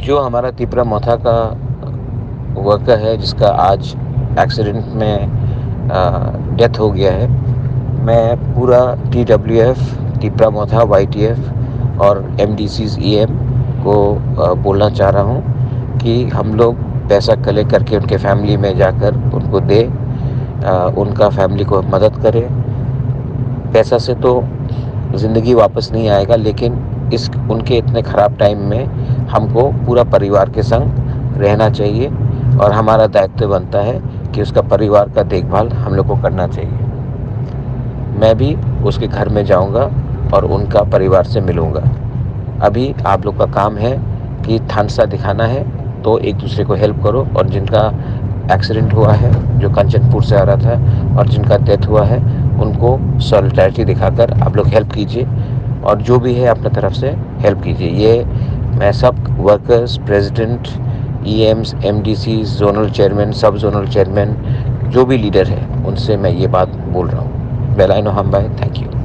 जो हमारा तिपरा मोथा का वर्कर है जिसका आज एक्सीडेंट में डेथ हो गया है, मैं पूरा TWF, तिपरा मोथा, YTF और MDCs EM को बोलना चाह रहा हूँ कि हम लोग पैसा कलेक्ट करके उनके फैमिली में जाकर उनको दे, उनका फैमिली को मदद करें। पैसा से तो ज़िंदगी वापस नहीं आएगा, लेकिन इस उनके इतने ख़राब टाइम में हमको पूरा परिवार के संग रहना चाहिए और हमारा दायित्व बनता है कि उसका परिवार का देखभाल हम लोग को करना चाहिए। मैं भी उसके घर में जाऊंगा और उनका परिवार से मिलूंगा। अभी आप लोग का काम है कि थानसा दिखाना है, तो एक दूसरे को हेल्प करो, और जिनका एक्सीडेंट हुआ है, जो कंचनपुर से आ रहा था, और जिनका डेथ हुआ है, उनको सॉलिडारिटी दिखाकर आप लोग हेल्प कीजिए, और जो भी है अपने तरफ से हेल्प कीजिए। ये मैं सब workers, president, EMs, MDC, zonal chairman, सब जोनल चेयरमैन, जो भी लीडर है, उनसे मैं ये बात बोल रहा हूँ। वेलाइनो हम बाय, थैंक यू।